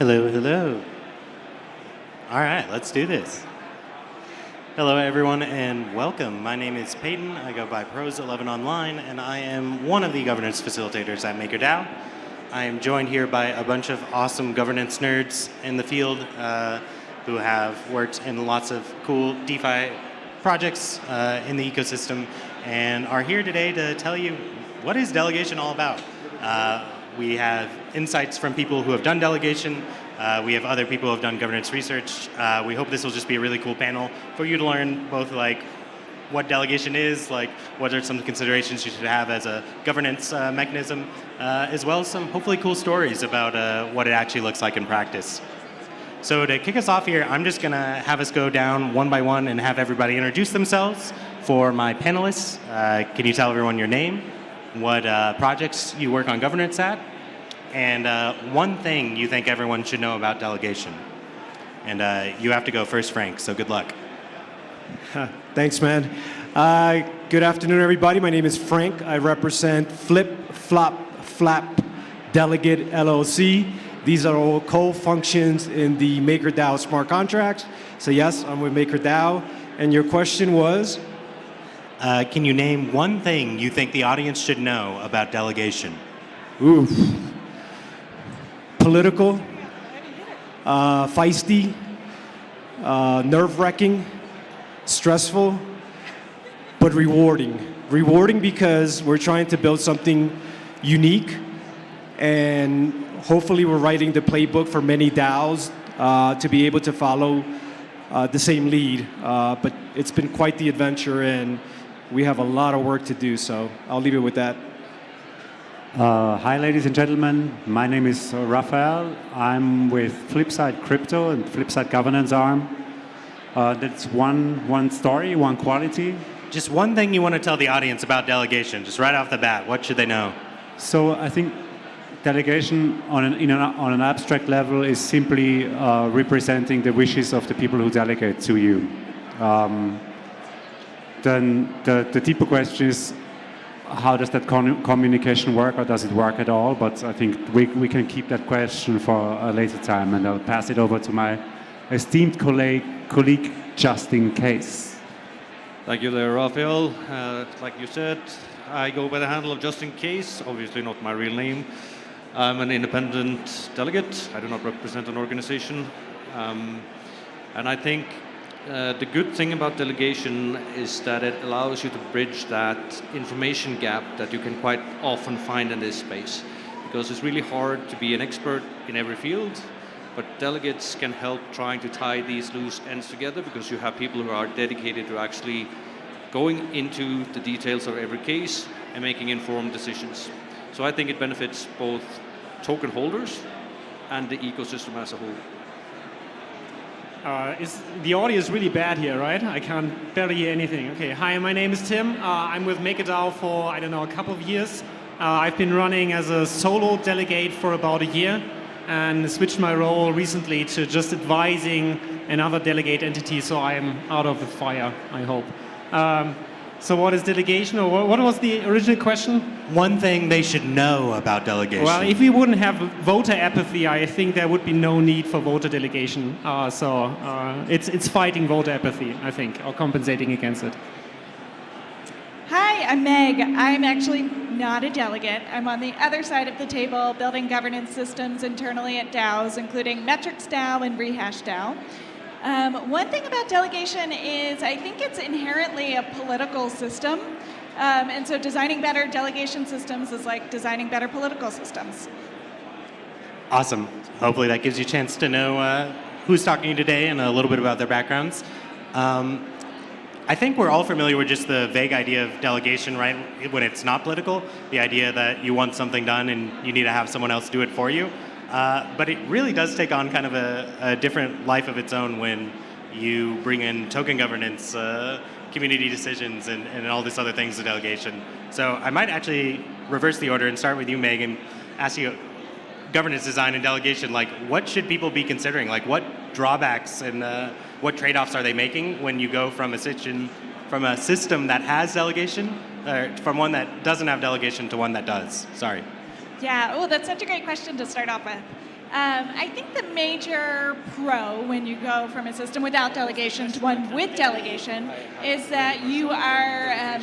Hello, hello. All right, let's do this. Hello, everyone, and welcome. My name is Payton. I go by Pros11 online, and I am one of the governance facilitators at MakerDAO. I am joined here by a bunch of awesome governance nerds in the field who have worked in lots of cool DeFi projects in the ecosystem and are here today to tell you what is delegation all about. We have insights from people who have done delegation. We have other people who have done governance research. We hope this will just be a really cool panel for you to learn both like what delegation is, like what are some considerations you should have as a governance mechanism, as well as some hopefully cool stories about what it actually looks like in practice. So to kick us off here, I'm just going to have us go down one by one and have everybody introduce themselves. For my panelists, can you tell everyone your name, what projects you work on governance at, and one thing you think everyone should know about delegation? And you have to go first, Frank, so good luck. Thanks, man. Good afternoon, everybody. My name is Frank. I represent Flip, Flop, Flap Delegate LLC. These are all co-functions in the MakerDAO smart contracts. So yes, I'm with MakerDAO. And your question was? Can you name one thing you think the audience should know about delegation? Oof. Political, feisty, nerve-wracking, stressful, but rewarding. Rewarding because we're trying to build something unique, and hopefully we're writing the playbook for many DAOs to be able to follow the same lead. But it's been quite the adventure, and we have a lot of work to do, so I'll leave it with that. Hi, ladies and gentlemen. My name is Raphael. I'm with Flipside Crypto and Flipside Governance Arm. That's one story, one quality. Just one thing you want to tell the audience about delegation, just right off the bat. What should they know? So I think delegation on an abstract level is simply representing the wishes of the people who delegate to you. Then the deeper question is, how does that communication work, or does it work at all? But I think we can keep that question for a later time, and I'll pass it over to my esteemed colleague Justin Case. Thank you there, Raphael. Like you said, I go by the handle of Justin Case, obviously not my real name. I'm an independent delegate. I do not represent an organization. And I think the good thing about delegation is that it allows you to bridge that information gap that you can quite often find in this space. Because it's really hard to be an expert in every field, but delegates can help trying to tie these loose ends together, because you have people who are dedicated to actually going into the details of every case and making informed decisions. So I think it benefits both token holders and the ecosystem as a whole. The audio is really bad here, right? I can't barely hear anything. Okay, hi, my name is Tim. I'm with MakerDAO for, I don't know, a couple of years. I've been running as a solo delegate for about a year and switched my role recently to just advising another delegate entity, so I'm out of the fire, I hope. So what is delegation, or what was the original question? One thing they should know about delegation. Well, if we wouldn't have voter apathy, I think there would be no need for voter delegation. It's fighting voter apathy, I think, or compensating against it. Hi, I'm Meg. I'm actually not a delegate. I'm on the other side of the table building governance systems internally at DAOs, including Metrics DAO and Rehash DAO. One thing about delegation is I think it's inherently a political system. And so designing better delegation systems is like designing better political systems. Awesome. Hopefully that gives you a chance to know who's talking to you today and a little bit about their backgrounds. I think we're all familiar with just the vague idea of delegation, right? When it's not political, the idea that you want something done and you need to have someone else do it for you. But it really does take on kind of a different life of its own when you bring in token governance, community decisions, and all these other things to delegation. So I might actually reverse the order and start with you, Meg, and ask you governance design and delegation, like what should people be considering? Like what drawbacks and what trade-offs are they making when you go from a system that has delegation, or from one that doesn't have delegation to one that does? Sorry. Yeah, oh, that's such a great question to start off with. I think the major pro when you go from a system without delegation to one with delegation is that you are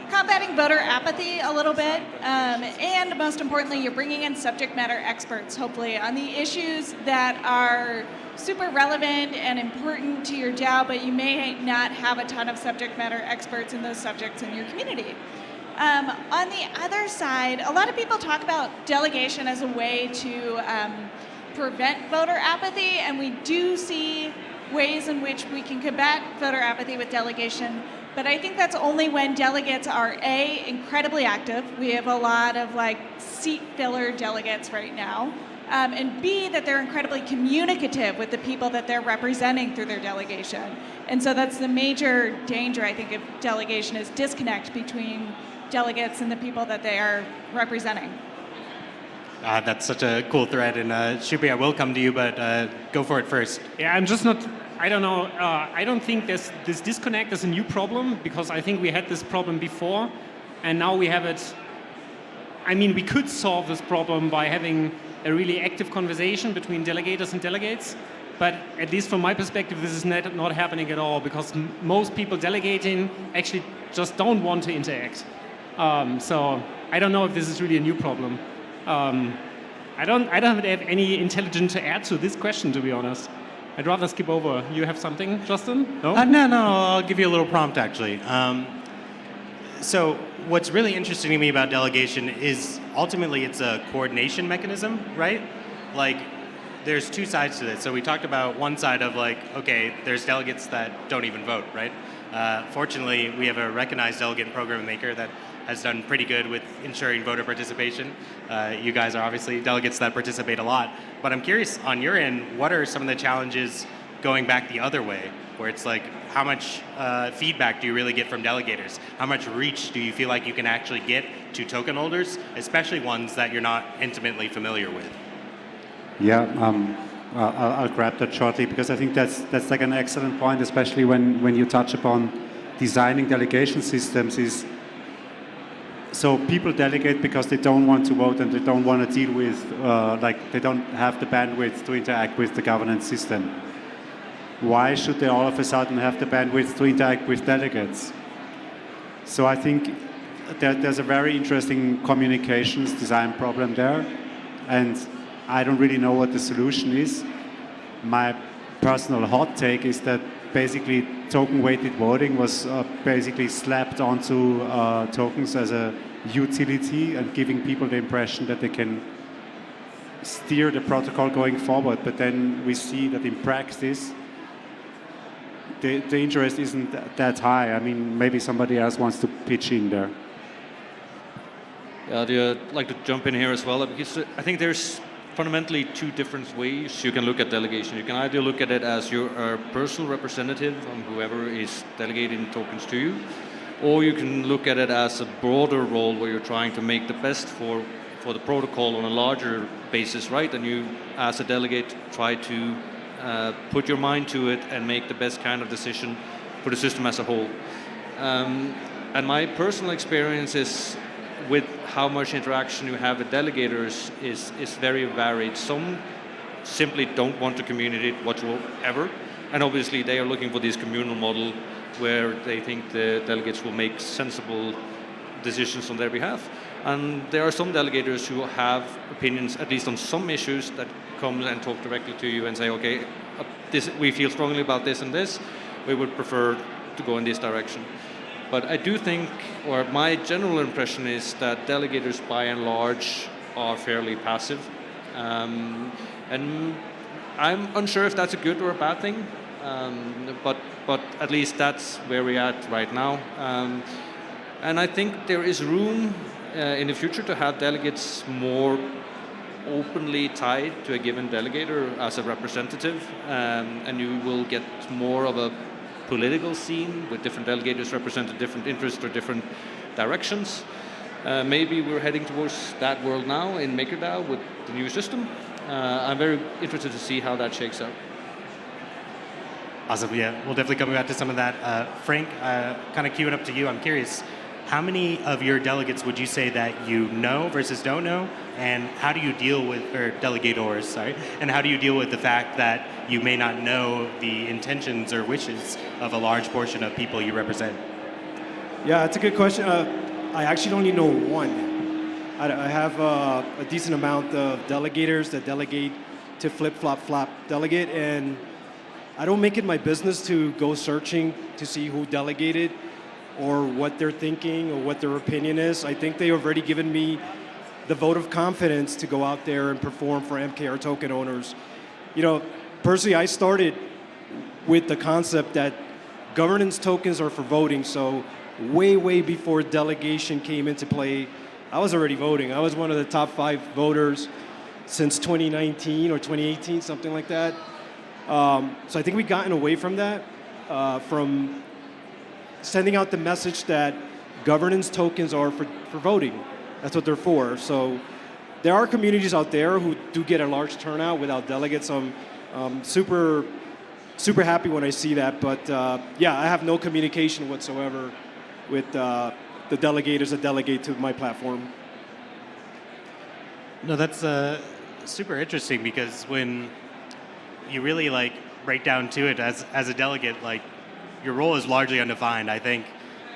combating voter apathy a little bit, and most importantly, you're bringing in subject matter experts, hopefully, on the issues that are super relevant and important to your DAO, but you may not have a ton of subject matter experts in those subjects in your community. On the other side, a lot of people talk about delegation as a way to prevent voter apathy, and we do see ways in which we can combat voter apathy with delegation, but I think that's only when delegates are A, incredibly active. We have a lot of seat filler delegates right now, and B, that they're incredibly communicative with the people that they're representing through their delegation. And so that's the major danger, I think, of delegation is disconnect between delegates and the people that they are representing. That's such a cool thread, and Schuppi, I will come to you, but go for it first. Yeah, I'm just not, I don't know, I don't think this disconnect is a new problem, because I think we had this problem before, and now we have it. I mean, we could solve this problem by having a really active conversation between delegators and delegates, but at least from my perspective, this is not happening at all, because most people delegating actually just don't want to interact. So I don't know if this is really a new problem. I don't have any intelligence to add to this question, to be honest. I'd rather skip over. You have something, Justin? No? No, I'll give you a little prompt, actually. So what's really interesting to me about delegation is ultimately it's a coordination mechanism, right? There's two sides to this. So we talked about one side of okay, there's delegates that don't even vote, right? Fortunately, we have a recognized delegate program maker that has done pretty good with ensuring voter participation. You guys are obviously delegates that participate a lot. But I'm curious, on your end, what are some of the challenges going back the other way, where it's how much feedback do you really get from delegators? How much reach do you feel like you can actually get to token holders, especially ones that you're not intimately familiar with? Yeah, I'll grab that shortly, because I think that's an excellent point, especially when you touch upon designing delegation systems. So people delegate because they don't want to vote and they don't want to deal with, they don't have the bandwidth to interact with the governance system. Why should they all of a sudden have the bandwidth to interact with delegates? So I think there's a very interesting communications design problem there, and I don't really know what the solution is. My personal hot take is that basically token-weighted voting was basically slapped onto tokens as a utility and giving people the impression that they can steer the protocol going forward. But then we see that in practice, the interest isn't that high. I mean, maybe somebody else wants to pitch in there. Yeah, I'd like to jump in here as well, because I think there's fundamentally two different ways you can look at delegation. You can either look at it as your personal representative on whoever is delegating tokens to you, or you can look at it as a broader role where you're trying to make the best for the protocol on a larger basis, right? And you, as a delegate, try to put your mind to it and make the best kind of decision for the system as a whole. And my personal experience is with how much interaction you have with delegators is very varied. Some simply don't want to communicate whatsoever, and obviously they are looking for this communal model where they think the delegates will make sensible decisions on their behalf. And there are some delegators who have opinions, at least on some issues, that come and talk directly to you and say, okay, we feel strongly about this and this, we would prefer to go in this direction. But I do think, or my general impression is that delegators by and large are fairly passive. And I'm unsure if that's a good or a bad thing, but at least that's where we're at right now. And I think there is room in the future to have delegates more openly tied to a given delegator as a representative, and you will get more of a political scene with different delegators representing different interests or different directions. Maybe we're heading towards that world now in MakerDAO with the new system. I'm very interested to see how that shakes out. Awesome, yeah, we'll definitely come back to some of that. Frank, kind of queuing up to you, I'm curious, how many of your delegates would you say that you know versus don't know? And how do you deal with, or delegators, sorry, and how do you deal with the fact that you may not know the intentions or wishes of a large portion of people you represent? Yeah, it's a good question. I actually only know one. I have a decent amount of delegators that delegate to flip-flop-flop delegate, and I don't make it my business to go searching to see who delegated or what they're thinking or what their opinion is. I think they already given me the vote of confidence to go out there and perform for MKR token owners. You know, personally, I started with the concept that governance tokens are for voting, so way before delegation came into play, I was already voting. I was one of the top 5 voters since 2019 or 2018, something like that. So I think we've gotten away from that, from sending out the message that governance tokens are for voting. That's what they're for. So there are communities out there who do get a large turnout without delegates. I'm super happy when I see that. But yeah, I have no communication whatsoever with the delegators that delegate to my platform. No, that's super interesting, because when you really like break down to it as a delegate, like your role is largely undefined. I think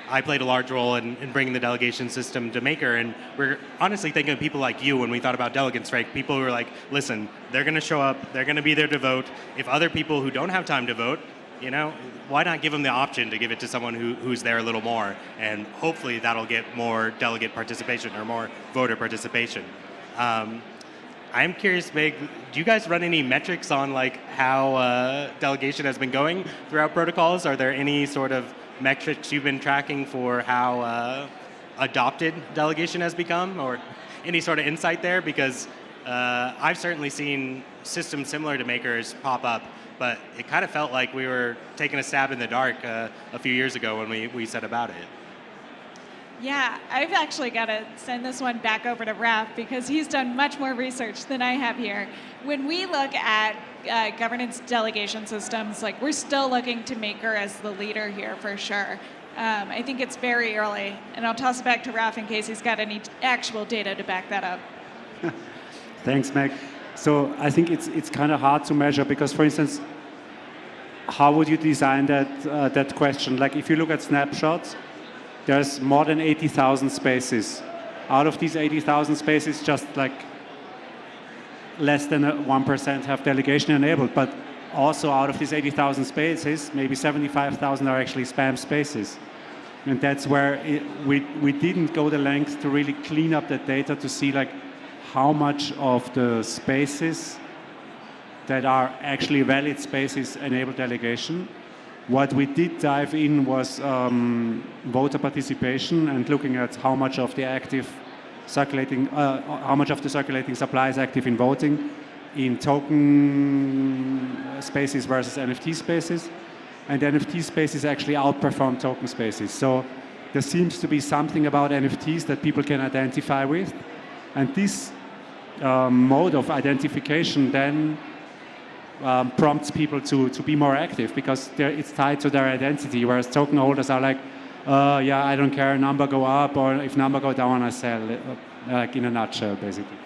I played a large role in bringing the delegation system to Maker, and we're honestly thinking of people like you when we thought about delegates, right? People who are like, listen, they're going to show up, they're going to be there to vote. If other people who don't have time to vote, you know, why not give them the option to give it to someone who's there a little more, and hopefully that'll get more delegate participation or more voter participation. I'm curious, Meg, do you guys run any metrics on like how delegation has been going throughout protocols? Are there any sort of metrics you've been tracking for how adopted delegation has become, or any sort of insight there? Because I've certainly seen systems similar to Maker's pop up, but it kind of felt like we were taking a stab in the dark a few years ago when we said about it. Yeah, I've actually got to send this one back over to Raph because he's done much more research than I have here. When we look at governance delegation systems, like we're still looking to Maker as the leader here for sure. I think it's very early, and I'll toss it back to Raph in case he's got any actual data to back that up. Thanks, Meg. So I think it's kind of hard to measure because, for instance, how would you design that question? Like if you look at snapshots, there's more than 80,000 spaces. Out of these 80,000 spaces, just like less than 1% have delegation enabled. But also out of these 80,000 spaces, maybe 75,000 are actually spam spaces. And that's where we didn't go the length to really clean up that data to see like how much of the spaces that are actually valid spaces enable delegation. What we did dive in was voter participation and looking at how much of the circulating supply is active in voting in token spaces versus NFT spaces. And NFT spaces actually outperform token spaces. So there seems to be something about NFTs that people can identify with. And this mode of identification then prompts people to be more active because it's tied to their identity, whereas token holders are like, yeah, I don't care, number go up, or if number go down, I sell, like in a nutshell, basically.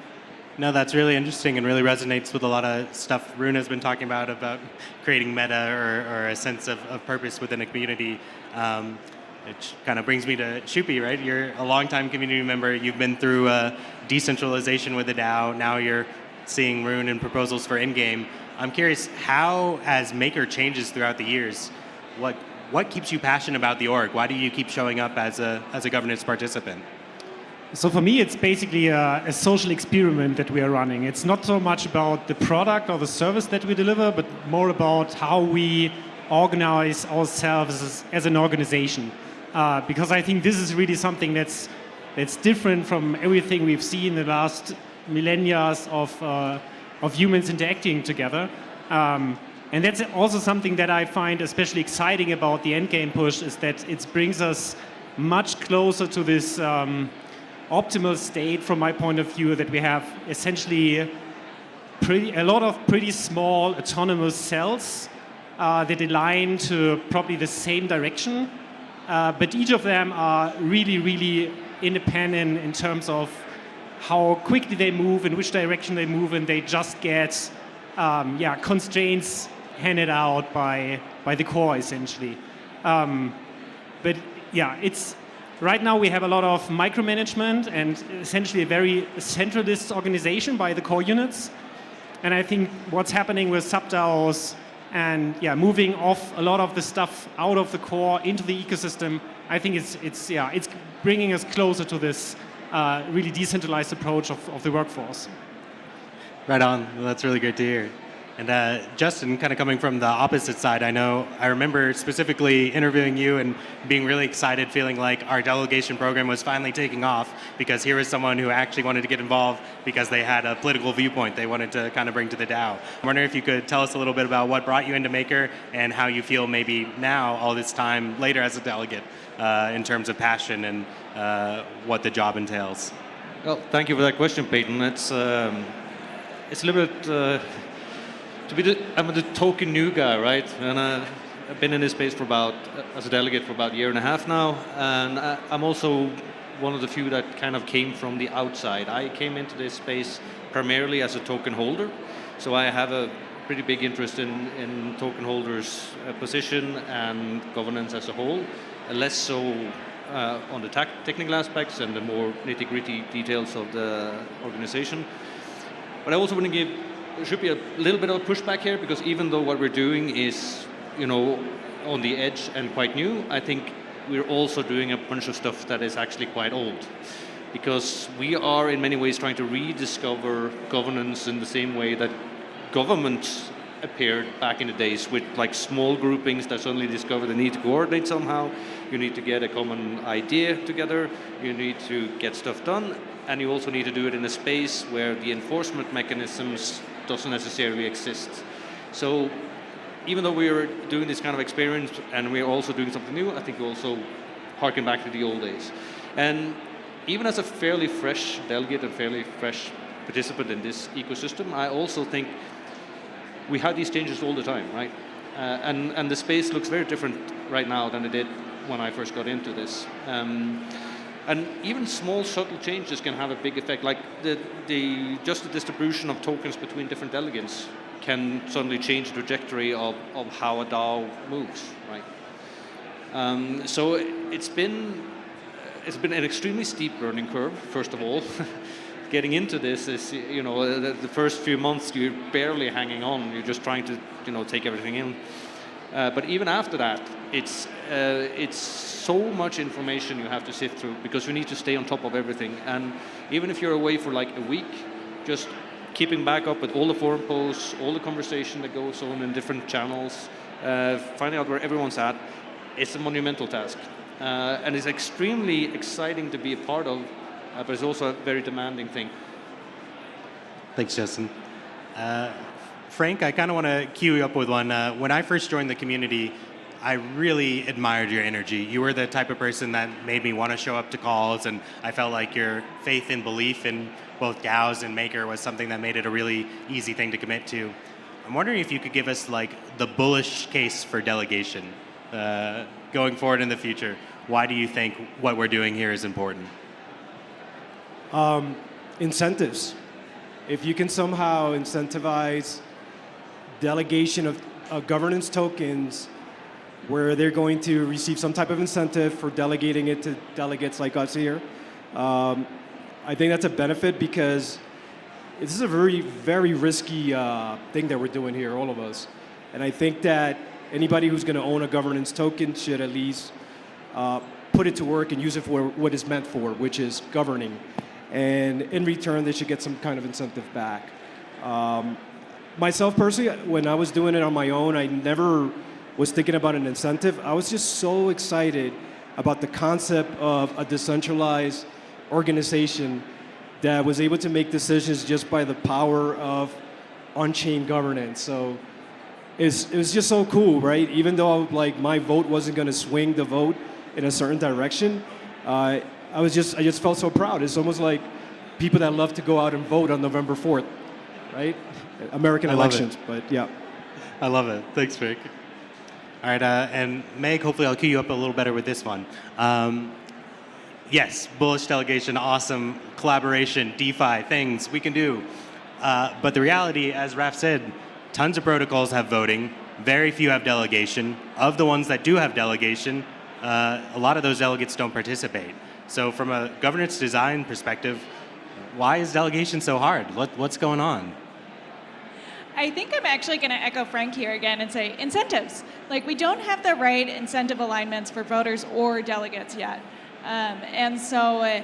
No, that's really interesting and really resonates with a lot of stuff Rune has been talking about creating meta or a sense of purpose within a community. It kind of brings me to Schuppi, right? You're a longtime community member. You've been through decentralization with the DAO. Now you're seeing Rune and proposals for Endgame. I'm curious, how, as Maker changes throughout the years, what keeps you passionate about the org? Why do you keep showing up as a governance participant? So for me, it's basically a social experiment that we are running. It's not so much about the product or the service that we deliver, but more about how we organize ourselves as an organization. Because I think this is really something that's different from everything we've seen in the last millennia of humans interacting together. And that's also something that I find especially exciting about the Endgame push is that it brings us much closer to this optimal state from my point of view that we have essentially a lot of pretty small autonomous cells that align to probably the same direction but each of them are really, really independent in terms of how quickly they move, in which direction they move, and they just get constraints handed out by the core, essentially. But yeah, it's right now we have a lot of micromanagement and essentially a very centralist organization by the core units. And I think what's happening with sub-DAOs and moving off a lot of the stuff out of the core into the ecosystem, I think it's bringing us closer to this really decentralized approach of the workforce. Right on. Well, that's really great to hear. And Justin, kind of coming from the opposite side, I remember specifically interviewing you and being really excited, feeling like our delegation program was finally taking off because here was someone who actually wanted to get involved because they had a political viewpoint they wanted to kind of bring to the DAO. I'm wondering if you could tell us a little bit about what brought you into Maker and how you feel maybe now, all this time later as a delegate, in terms of passion and what the job entails. Well, thank you for that question, Payton. It's a little bit... I'm the token new guy, right? And I've been in this space as a delegate for about a year and a half now, and I'm also one of the few that kind of came from the outside. I came into this space primarily as a token holder, so I have a pretty big interest in token holders' position and governance as a whole, less so on the technical aspects and the more nitty-gritty details of the organization. But I also want to give Schuppi a little bit of a pushback here, because even though what we're doing is, on the edge and quite new, I think we're also doing a bunch of stuff that is actually quite old. Because we are in many ways trying to rediscover governance in the same way that government appeared back in the days, with like small groupings that suddenly discover they need to coordinate somehow, you need to get a common idea together, you need to get stuff done, and you also need to do it in a space where the enforcement mechanisms doesn't necessarily exist. So even though we are doing this kind of experience and we're also doing something new, I think we also harken back to the old days. And even as a fairly fresh delegate and fairly fresh participant in this ecosystem, I also think we have these changes all the time, right? And the space looks very different right now than it did when I first got into this. And even small subtle changes can have a big effect, like just the distribution of tokens between different delegates can suddenly change the trajectory of how a DAO moves, right? So it's been an extremely steep learning curve, first of all. Getting into this is, the first few months you're barely hanging on, you're just trying to, take everything in. But even after that, it's so much information you have to sift through, because you need to stay on top of everything. And even if you're away for like a week, just keeping back up with all the forum posts, all the conversation that goes on in different channels, finding out where everyone's at, it's a monumental task. And it's extremely exciting to be a part of, but it's also a very demanding thing. Thanks, Justin. Frank, I kind of want to cue you up with one. When I first joined the community, I really admired your energy. You were the type of person that made me want to show up to calls, and I felt like your faith and belief in both DAOs and Maker was something that made it a really easy thing to commit to. I'm wondering if you could give us like the bullish case for delegation going forward in the future. Why do you think what we're doing here is important? Incentives. If you can somehow incentivize delegation of governance tokens where they're going to receive some type of incentive for delegating it to delegates like us here, I think that's a benefit, because this is a very, very risky thing that we're doing here, all of us. And I think that anybody who's going to own a governance token should at least put it to work and use it for what it's meant for, which is governing. And in return, they should get some kind of incentive back. Myself personally, when I was doing it on my own, I never was thinking about an incentive. I was just so excited about the concept of a decentralized organization that was able to make decisions just by the power of on-chain governance. So it was just so cool, right? Even though like my vote wasn't going to swing the vote in a certain direction, I just felt so proud. It's almost like people that love to go out and vote on November 4th, right? American elections, but yeah. I love it. Thanks, Rick. All right, and Meg, hopefully I'll cue you up a little better with this one. Yes, bullish delegation, awesome collaboration, DeFi, things we can do. But the reality, as Raf said, tons of protocols have voting, very few have delegation. Of the ones that do have delegation, a lot of those delegates don't participate. So from a governance design perspective, why is delegation so hard? What's going on? I think I'm actually going to echo Frank here again and say incentives. Like, we don't have the right incentive alignments for voters or delegates yet. And so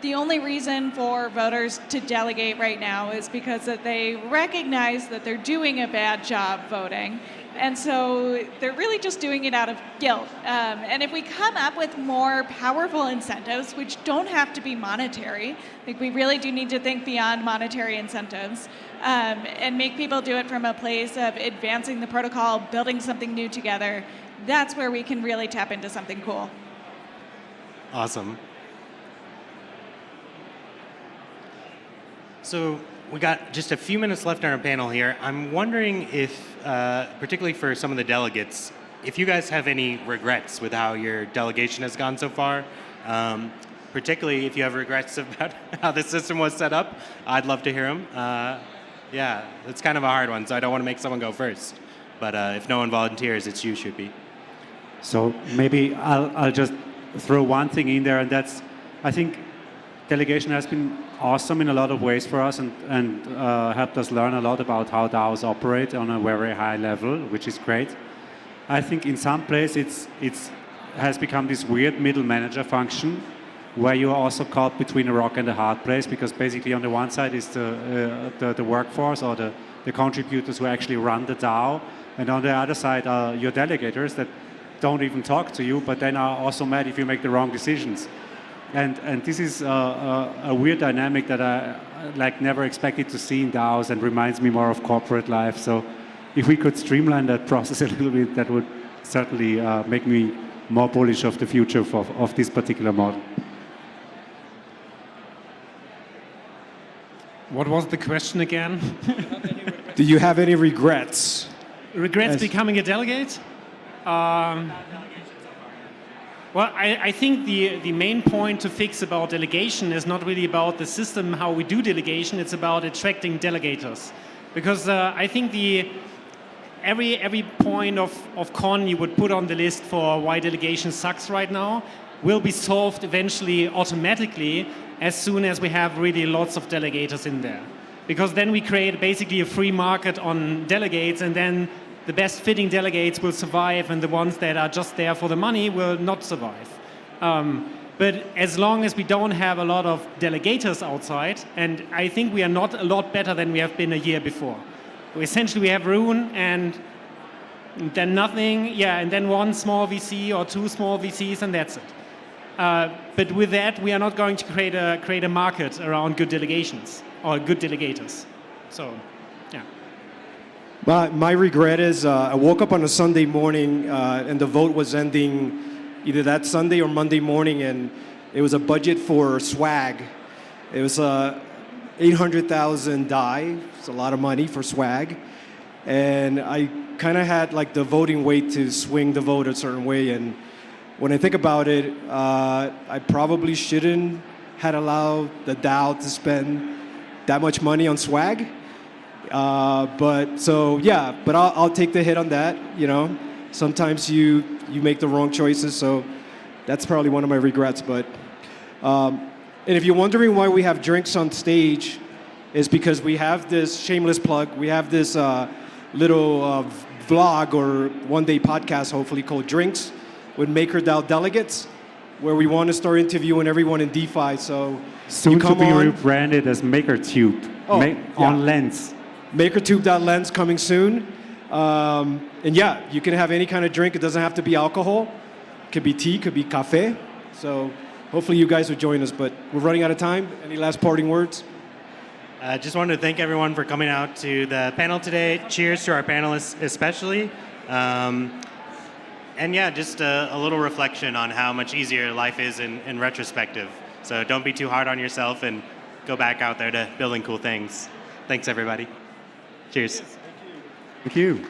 the only reason for voters to delegate right now is because that they recognize that they're doing a bad job voting. And so they're really just doing it out of guilt. And if we come up with more powerful incentives, which don't have to be monetary, I think we really do need to think beyond monetary incentives, and make people do it from a place of advancing the protocol, building something new together, that's where we can really tap into something cool. Awesome. So we got just a few minutes left on our panel here. I'm wondering if, particularly for some of the delegates, if you guys have any regrets with how your delegation has gone so far. Particularly if you have regrets about how the system was set up, I'd love to hear them. Yeah, it's kind of a hard one, so I don't want to make someone go first. But if no one volunteers, it's you, Schuppi. So maybe I'll just throw one thing in there, and that's, I think delegation has been awesome in a lot of ways for us, and helped us learn a lot about how DAOs operate on a very high level, which is great. I think in some place it's has become this weird middle manager function where you are also caught between a rock and a hard place, because basically on the one side is the workforce or the contributors who actually run the DAO, and on the other side are your delegators that don't even talk to you, but then are also mad if you make the wrong decisions. And this is a weird dynamic that I never expected to see in DAOs, and reminds me more of corporate life. So if we could streamline that process a little bit, that would certainly make me more bullish of the future of this particular model. What was the question again? Do you have any regrets? Regrets Yes. becoming a delegate? Well, I think the main point to fix about delegation is not really about the system, how we do delegation, it's about attracting delegators. Because I think every point of con you would put on the list for why delegation sucks right now will be solved eventually automatically as soon as we have really lots of delegators in there. Because then we create basically a free market on delegates, and then the best fitting delegates will survive, and the ones that are just there for the money will not survive. But as long as we don't have a lot of delegators outside, and I think we are not a lot better than we have been a year before. Essentially, we have Rune and then nothing, and then one small VC or two small VCs, and that's it. But with that, we are not going to create a market around good delegations or good delegators. So, yeah. My regret is I woke up on a Sunday morning and the vote was ending either that Sunday or Monday morning, and it was a budget for swag. It was 800,000 DAI. It's a lot of money for swag. And I kind of had like the voting weight to swing the vote a certain way. And when I think about it, I probably shouldn't had allowed the DAO to spend that much money on swag. But I'll take the hit on that. You know, sometimes you make the wrong choices, so that's probably one of my regrets. But and if you're wondering why we have drinks on stage, is because we have this shameless plug. We have this little vlog or one-day podcast, hopefully, called Drinks with MakerDAO Delegates, where we want to start interviewing everyone in DeFi. So soon you come to be on. rebranded as MakerTube on Lens. MakerTube.lens coming soon. And yeah, you can have any kind of drink. It doesn't have to be alcohol. It could be tea, could be cafe. So hopefully you guys will join us, but we're running out of time. Any last parting words? Just wanted to thank everyone for coming out to the panel today. Cheers to our panelists especially. And yeah, just a little reflection on how much easier life is in retrospective. So don't be too hard on yourself and go back out there to building cool things. Thanks, everybody. Cheers. Thank you.